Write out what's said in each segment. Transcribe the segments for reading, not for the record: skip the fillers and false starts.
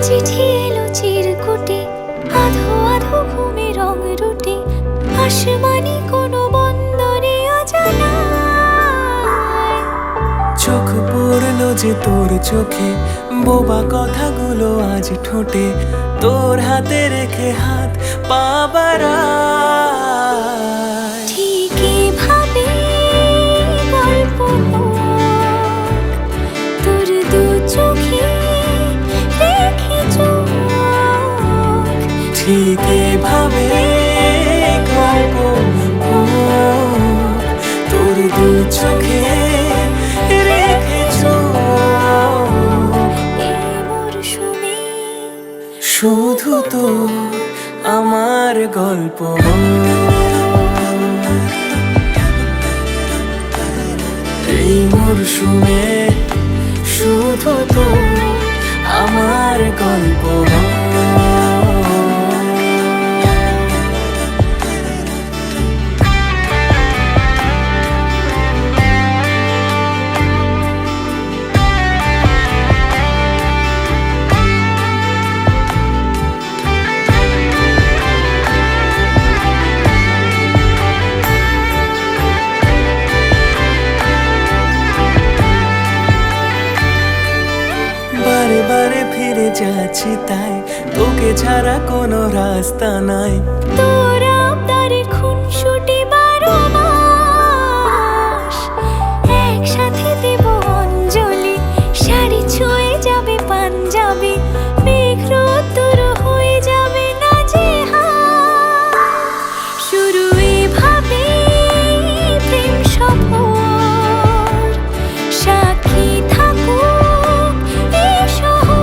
চিঠি এলো চিরকুটে, আধো আধো ঘুমে রং রুটে, আসমানি কোনো বন্দরে অজানায়। চোখ পড়লো যে তোর চোখে, বোবা কথাগুলো আজ ঠোঁটে, তোর হাতে রেখে হাত পা বাড়ায়। ঠিক এভাবে গল্প হোক, তোর দু চোখে রেখে চোখ। ঠিক এভাবে গল্প হোক, তোর দু চোখে রেখে চোখ। এই মরশুমে শুধু তো আমার গল্প, এই মরশুমে শুধু তো আমার গল্প। বারে বারে ফিরে যাচ্ছি তাই, তোকে ছাড়া কোনো রাস্তা নাই। তোর আবদারে খুনসুটি 12 মাস, একসাথে দেব অঞ্জলি, শাড়ি ছুঁয়ে যাবে পাঞ্জাবি, মেঘ রোদ্দুর হয়ে যাবে নাজেহাল। শুরু এভাবে প্রেম সফর, সাক্ষী থাকুক এই শহর।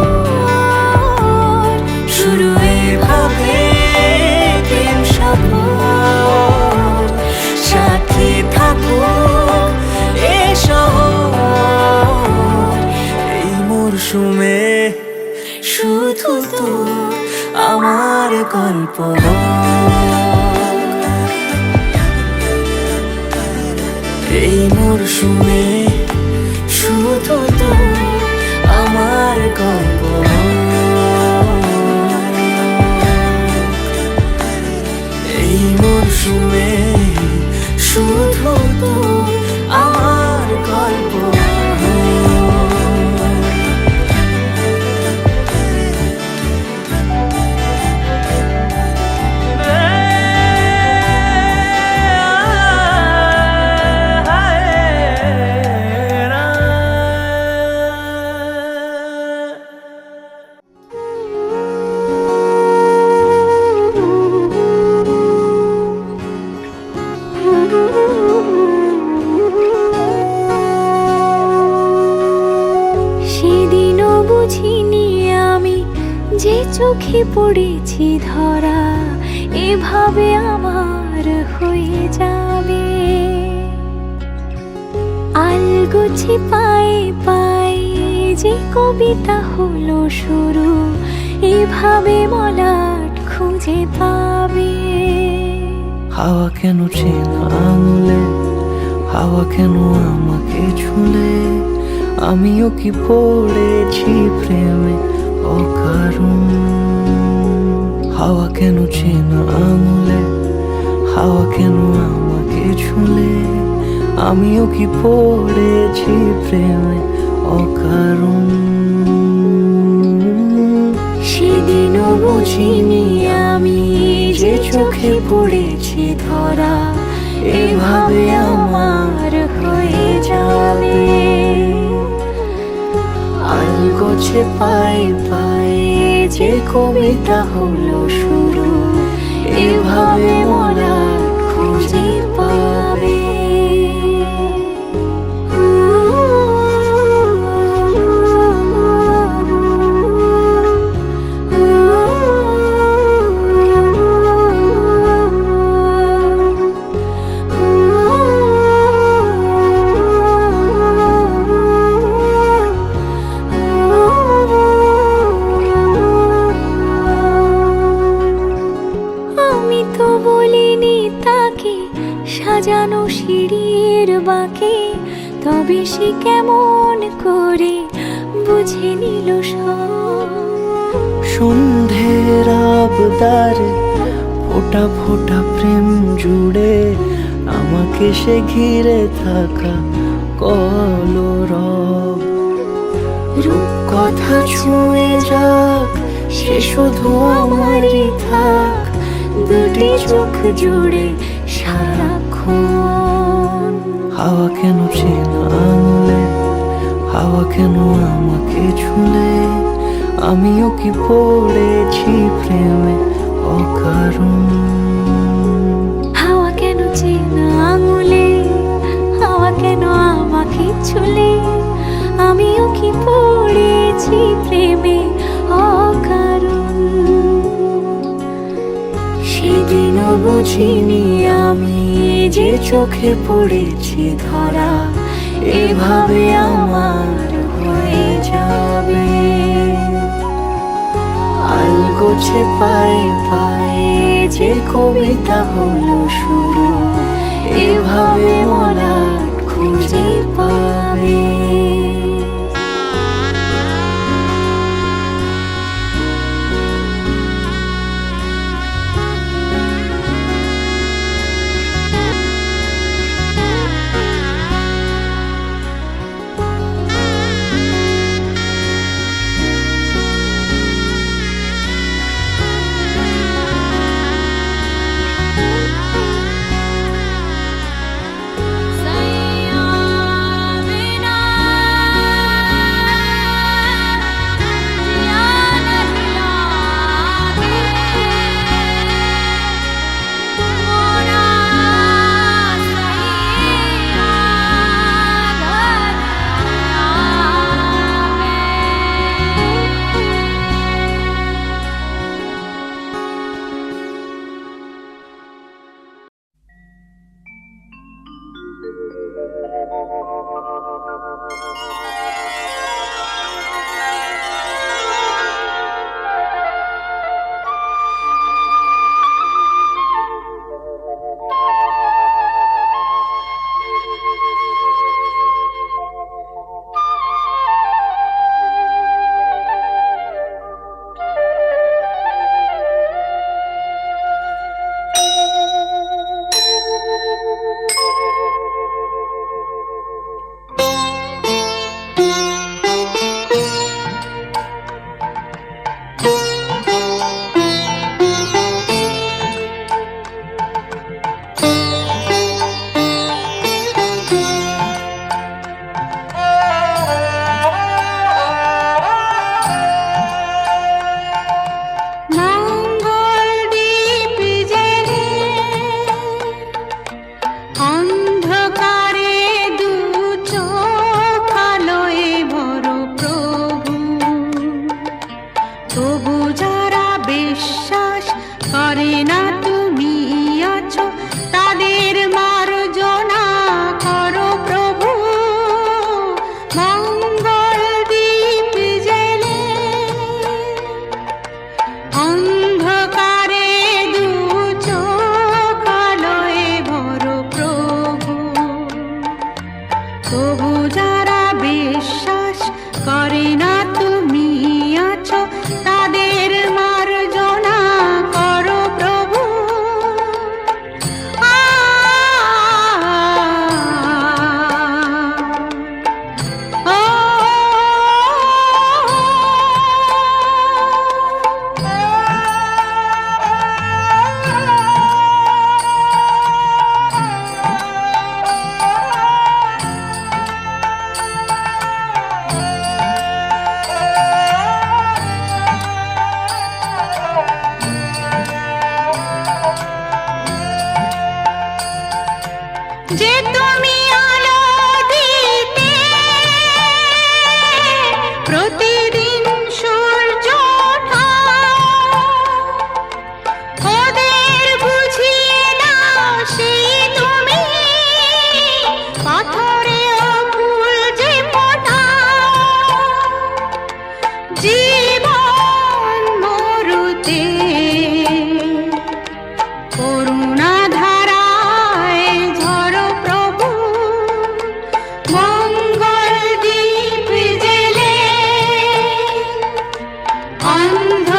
শুরু এভাবে প্রেম সফর, সাথী থাকুক এ শহর। এই মরশুমে শুধু তো আমার গল্প, এই মরশুমে শুধু তো আমার গল্প, এই মরশুমে শুধু তো আমার গল্প। সেদিনও বুঝিনি আমি যে চোখে পড়েছি ধরা, এভাবে আমার হয়ে যাবে। আলগোছে পায়ে পায়ে যে কবিতা হলো শুরু, এভাবে মলাট খুঁজে পাবে। হাওয়া কেন চেনা আঙুলে, হাওয়া কেন আমাকে ছুলে, আমিও কি পড়েছি প্রেমে অকারণ। হাওয়া কেন চেনা আঙুলে, হাওয়া কেন আমাকে ছুলে, আমিও কি পড়েছি প্রেমে অকারণ। সেদিনও বুঝিনি আমি যে চোখে পড়েছি ধরা, এভাবে আমার হয়ে যাবে। আলগোছে পায়ে পায়ে যে কবিতা হলো শুরু, এভাবে মোরা খুঁজে পাবে। সাজানো সিঁড়ির বাঁকে, তবে সে কেমন করে বুঝে নিল সব। সন্ধ্যের আবদারে ফোঁটা ফোঁটা প্রেম জুড়ে আমাকে সে ঘিরে থাকা কলরব। রূপকথা ছুঁয়ে যাক সে শুধু আমারই থাক, দুটি চোখ জুড়ে সারাক্ষণ। হাওয়া কেন চেনা আঙুলে, হাওয়া কেন আমাকে ছুলে, আমিও কি পড়েছি প্রেমে অকারণ। হাওয়া কেন চেনা আঙুলে, হাওয়া কেন আমাকে ছুলে, আমিও কি পড়েছি প্রেমে অকারণ। সেদিনও বুঝিনি আমি যে চোখে পড়েছি ধরা, এভাবে আমার হয়ে যাবে। আলগোছে পায়ে পায়ে যে কবিতা হলো শুরু, এভাবে মলাট খুঁজে পাবে। অন্ধ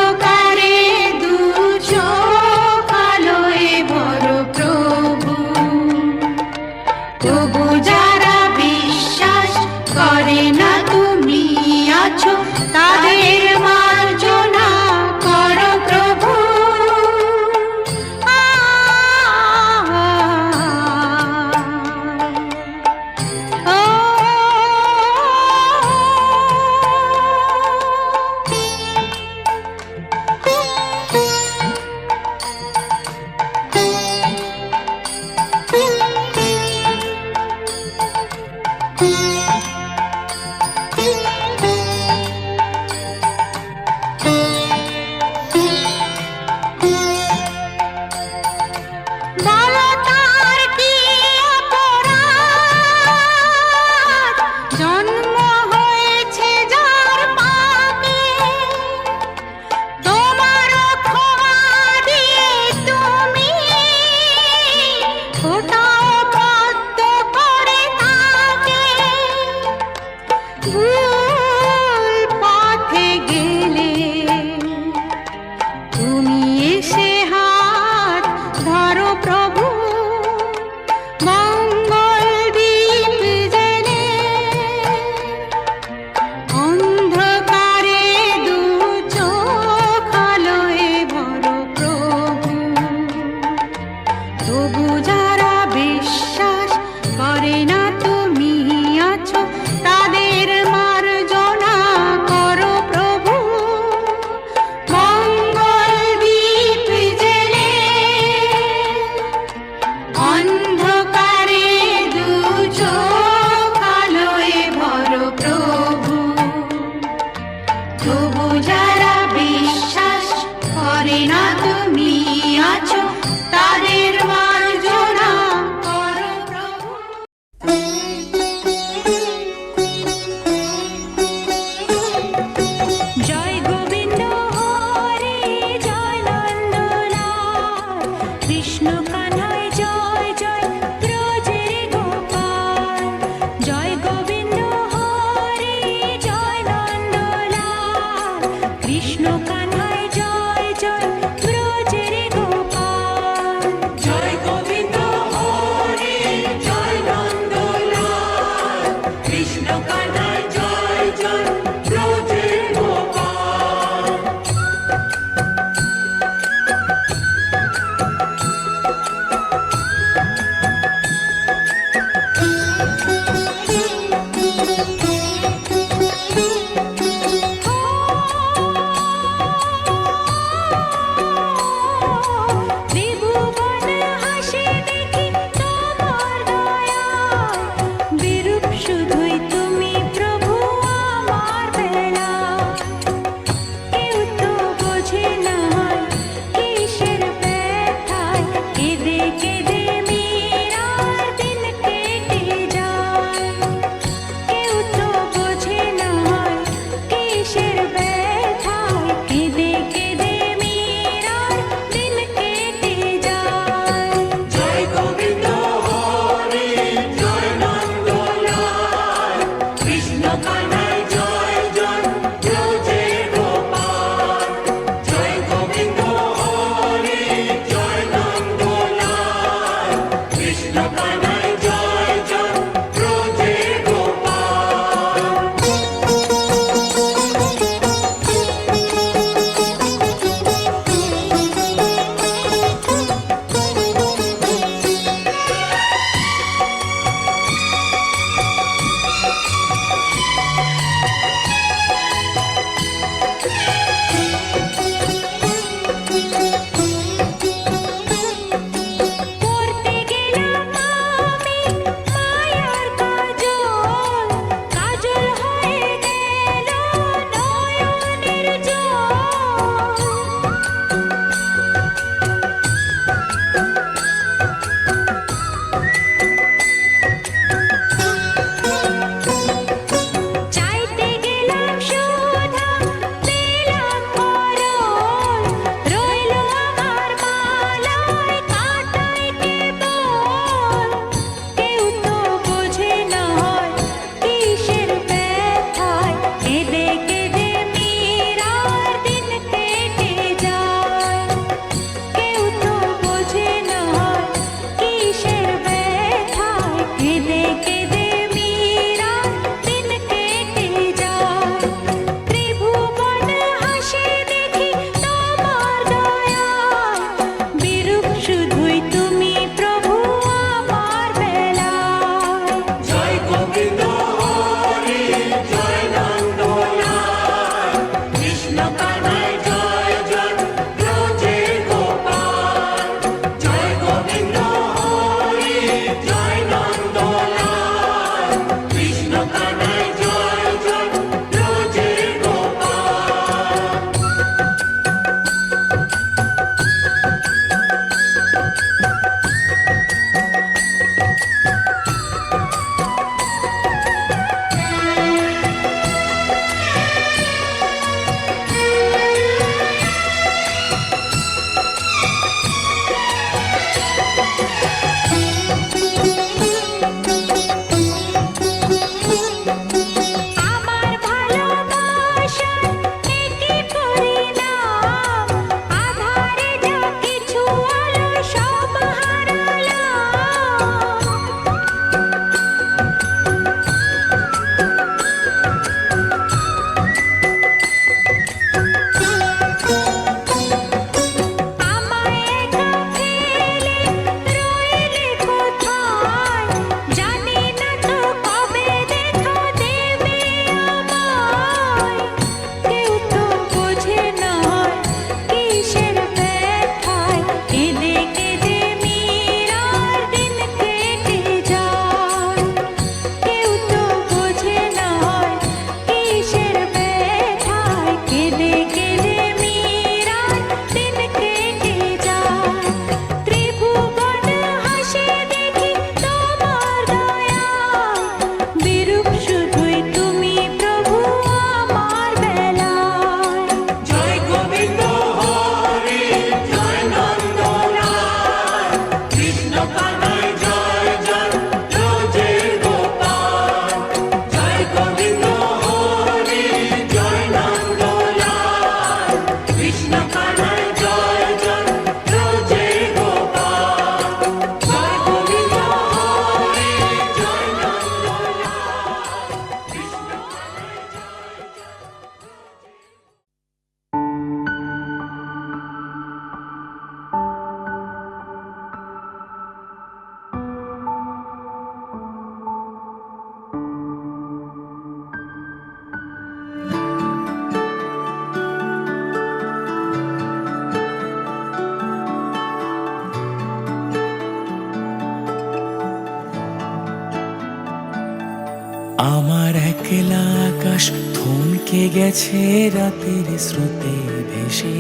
আমার একলা আকাশ থমকে গেছে রাতের স্রোতে ভেসে,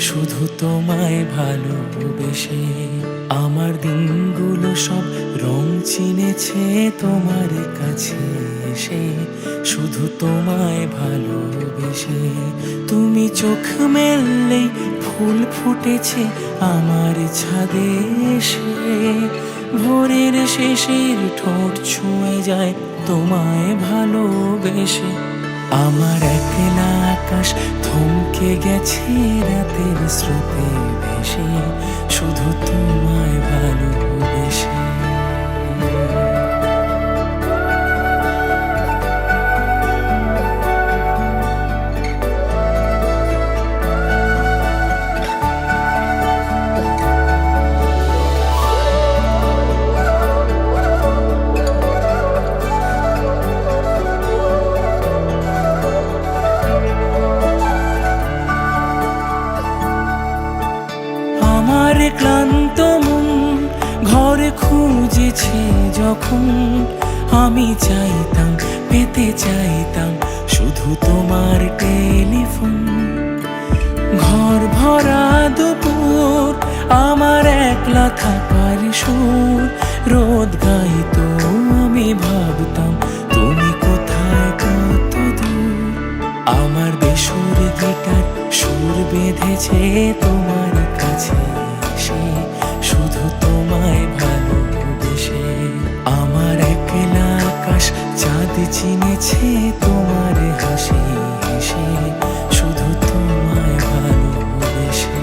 শুধু তোমায় ভালোবেসে। আমার দিনগুলো সব রং চিনেছে তোমার কাছে এসে, শুধু তোমায় ভালোবেসে। তুমি চোখ মেললেই ফুল ফুটেছে আমার ছাদে এসে, ভোরের শেষের ঠোঁট ছুঁয়ে যায় তোমায় ভালোবেসে। আমার একলা আকাশ থমকে গেছে রাতের স্রোতে ভেসে, শুধু তোমায় ভালোবেসে। আমার ক্লান্ত মন ঘরে খুঁজেছে যখন, আমি চাইতাম পেতে চাইতাম শুধু তোমার টেলিফোন। ঘর ভরা দুপুর আমার একলা থাকার সুর, রোদ গাইতো আমি ভাবতাম তুমি কোথায় কত দূর। আমার বেসুর গিটার সুর বেঁধেছে তোমার কাছে এসে, শুধু তোমায় ভালোবেসে। আমার একলা আকাশ চাঁদ চিনেছে তোমার হাসি এসে, শুধু তোমায় ভালোবেসে।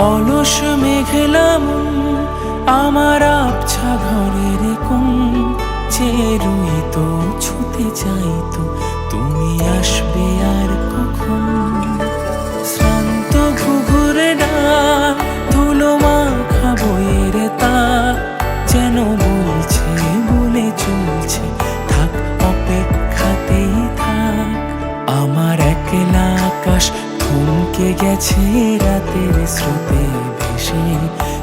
অলস মেঘলা মন আমার আবছা ঘরের কোণ, চেয়ে রইতো ছুতে চাইতো তুমি আসবে আর কখন। শ্রান্ত ঘুঘুরে ডাক ধুলো মাখা বইয়ের তাক, যেন বলছে বলে চলছে থাক অপেক্ষাতেই থাক। আমার একলা আকাশ থমকে গেছে রাতের স্রোতে ভেসে,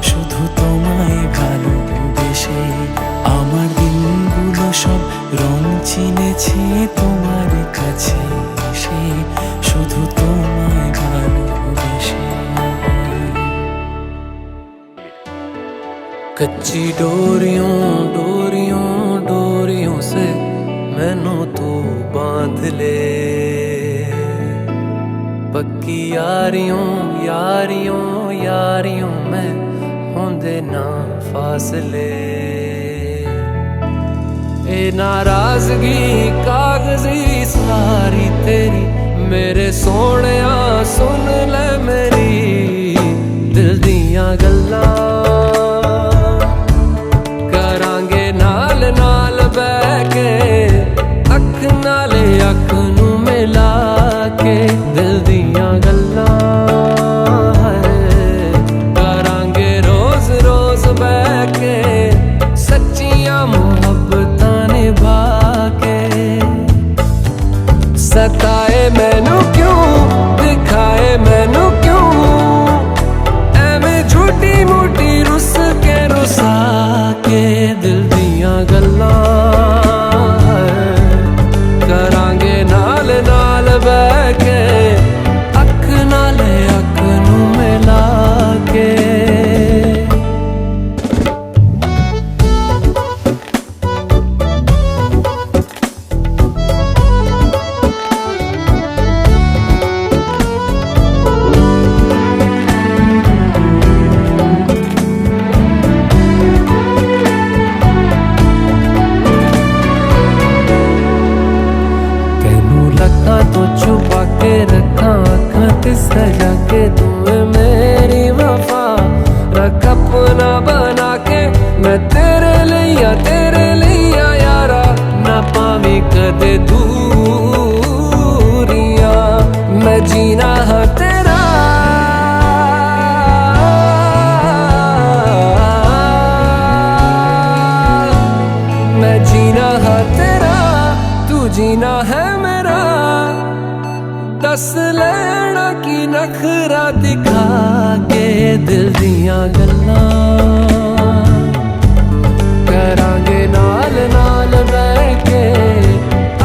শুধু তোমায় ভালোবেসে। আমার দিনগুলো সব রং চিনেছে তোমার কাছে এসে, শুধু তোমায় ভালোবেসে। कच्ची डोरियों डोरियों डोरियों से मैनू तू बांध ले, पक्की यारियों यारियों यारियों में होंदे ना फासले। ए नाराजगी कागजी सारी तेरी, मेरे सोहणिया सुन ले मेरी दिल दियां गल्लां। करांगे नाल नाल बैठ के अख नाले अख नू मिला के, दिल दियां गल्लां करांगे रोज रोज बैठ के, सच्चियां मुहब्बतां निभा के। सताए मैनू क्यों दिखाए मैनू क्यों, एवें झूठी मूठी रुस के रुसा के, दिल दियां गल्लां करांगे नाल नाल बैठ के अख नाले अख नू मिला के। मैं तेरे लिया यारा ना पावी कदे दूरियां मैं जीना है तेरा मैं जीना है तेरा तू जीना है मेरा दस लेना की नखरा दिखा के दिल दियां गल्लां करांगे नाल नाल बैठ के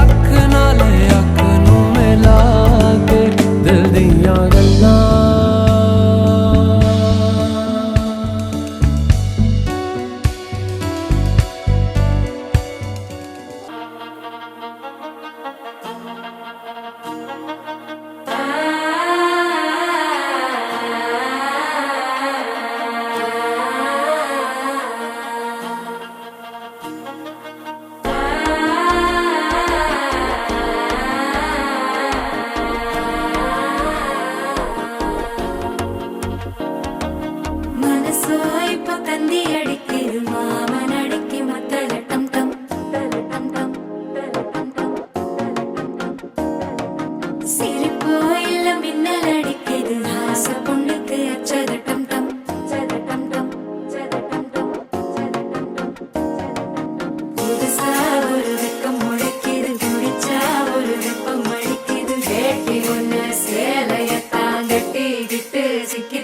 अख नाल अख नूं मिला के दिल दियां गल्लां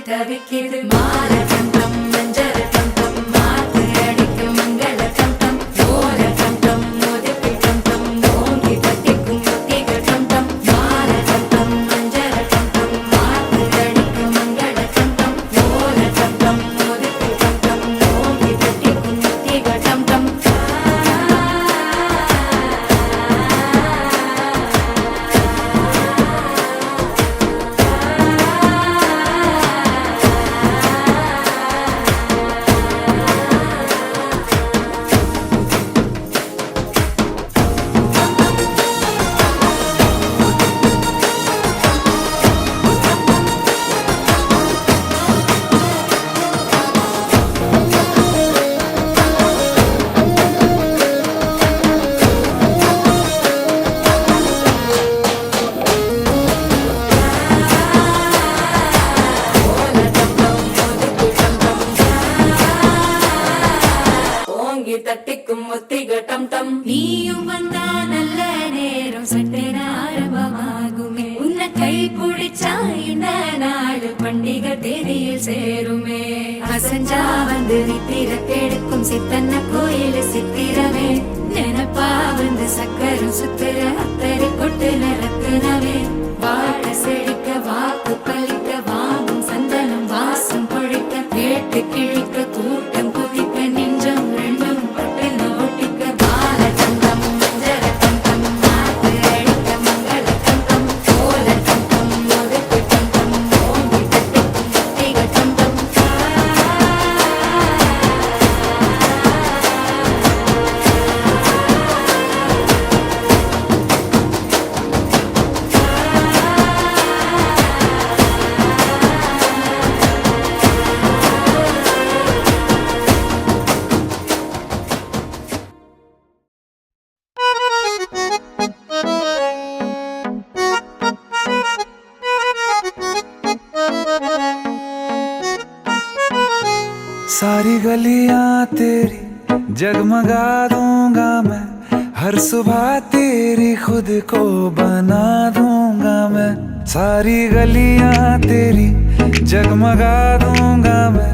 தவிக்கிது மால தந்தம் மஞ்சள் தந்தம் மாத்து அடிக்க மங்கள தந்தம் ஓல தந்தம் மோதிப்பி தந்தம் ஓங்கி தட்டிக்கும் முத்திக தந்தம் மால தந்தம் மஞ்சள் தந்தம் மாத்து அடிக்க மங்கள தந்தம் ஓல தந்தம் மோதிப்பி தந்தம் ஓங்கி தட்டிக்கும் முத்திக தந்தம் தட்டிக்கும் முத்திக டம் டம் நீயும் வந்தா நல்ல நேரம் சட்டென ஆரம்பமாகுமே உன்னை கை பிடிச்சா இந்த நாடு பண்டிகை தேதியில் சேருமே அசஞ்சா வந்து நித்திர கெடுக்கும் சித்தன்ன கோயில் சித்திரமே நினைப்பா வந்து சக்கரம் சுத்துற அத்தரை கொட்டு ரத்தினமே வாழ செழிக்க வாக்கு பலிக்க வாங்கும் சந்தனம் வாசம் பொழிக்க கேட்டு கிழிக்க கூட்டம் குதிக்க நெஞ்சம் ரெண்டும் பட்டுன்னு ஒட்டிக்க பால தந்தம் மஞ்சள தந்தம் மாத்து அடிக்க மங்கள தந்தம் ஓல தந்தம் ஒதுக்கு தந்தம் ஓங்கி தட்டிக்கும் முத்திக தந்தம் सारी गलियां तेरी जगमगा दूंगा मैं हर सुबह तेरी खुद को बना दूंगा मैं सारी गलियां तेरी जगमगा दूंगा मैं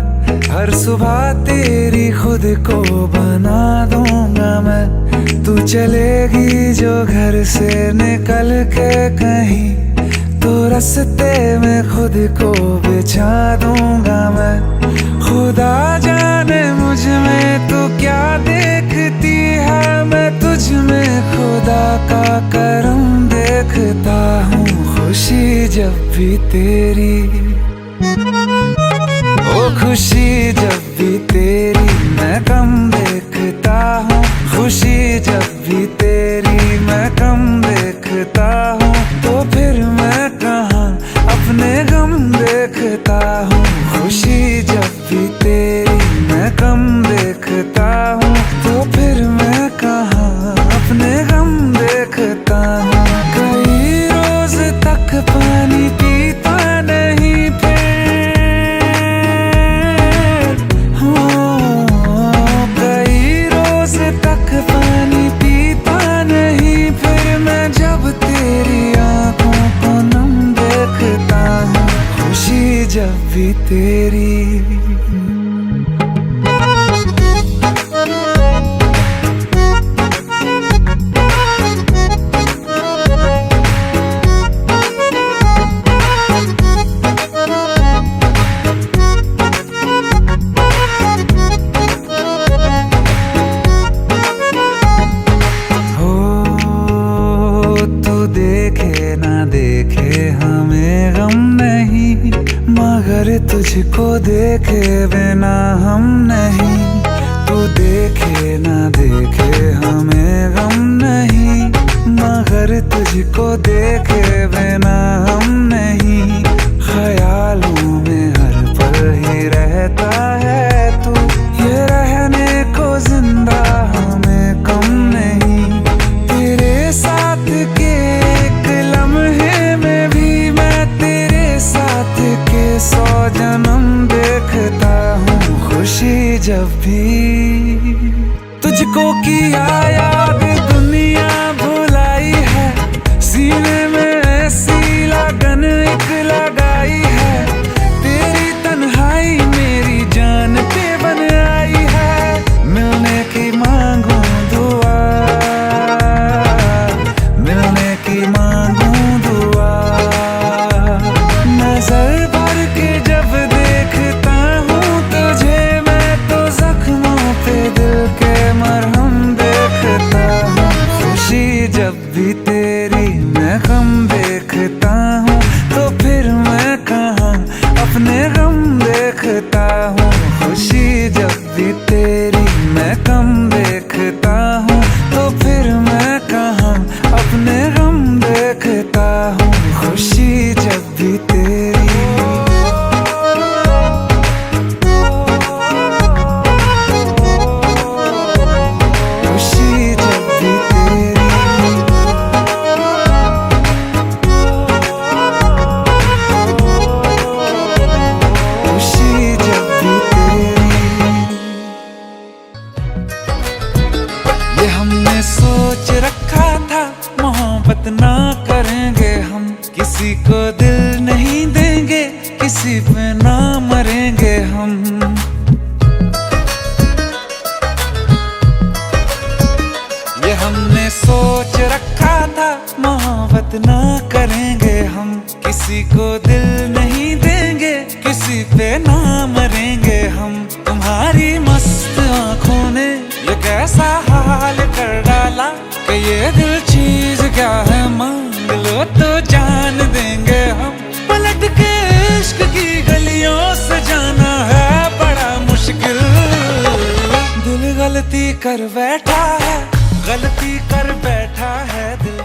हर सुबह तेरी खुद को बना दूंगा मैं तू चलेगी जो घर से निकल के कहीं तो रास्ते में खुद को बिछा दूंगा मैं खुदा जाने मुझ में तू क्या देखती है मैं तुझ में खुदा का करम देखता हूँ खुशी जब भी तेरी ओ खुशी जब भी तेरी मैं कम देखता हूँ खुशी जब भी तेरी मैं कम देखता हूँ तो फिर मैं कहाँ अपने गम देखता हूँ खुशी जब भी तेरी मैं कम गम देखता हूँ तो फिर मैं कहाँ अपने गम देखता हूँ। कई रोज तक पानी पीता नहीं फिर, कई रोज तक पानी पीता नहीं फिर मैं जब तेरी आंखों को नम देखता हूँ, खुशी जब भी तेरी। देखे ना देखे हमें गम नहीं, मगर तुझको देखे बिना हम नहीं। तू देखे ना देखे हमें गम नहीं, मगर तुझको देखे बिना हम नहीं। ख्यालों में हर पल ही रहता है तू, ये रहने को जिंदा हमें कम नहीं। तेरे साथ के सौ जन्म देखता हूँ, खुशी जब भी तुझको किया याद दुनिया भुलाई है। सीने में ऐसी लगन एक लगाई है, तेरी तन्हाई मेरी जान पे बन आई है। मिलने की मांगू दुआ, मिलने की मांगू दुआ। नजर जब देखता हूँ तुझे मैं तो जख्मों पे दिल के मरहम देखता हूँ, खुशी जब भी तेरी मैं गम देखता हूँ तो फिर मैं कहाँ अपने गम देखता हूँ। खुशी जब भी तेरी मैं गम देखता हूँ तो फिर मैं कहाँ अपने गम देखता हूँ, खुशी जब भी तेरी। हमने सोच रखा था मोहब्बत ना करेंगे हम, किसी को दिल नहीं देंगे, किसी पे ना मरेंगे हम। ये हमने सोच रखा था मोहब्बत ना करेंगे हम, किसी को दिल नहीं देंगे, किसी पे ना मरेंगे हम। तुम्हारी मस्त आंखों ने ये कैसा हाल कर डाला कि ये दिल चीज क्या है मांग लो तो जान देंगे हम। पलट के इश्क की गलियों से जाना है बड़ा मुश्किल, दिल गलती कर बैठा है, गलती कर बैठा है दिल।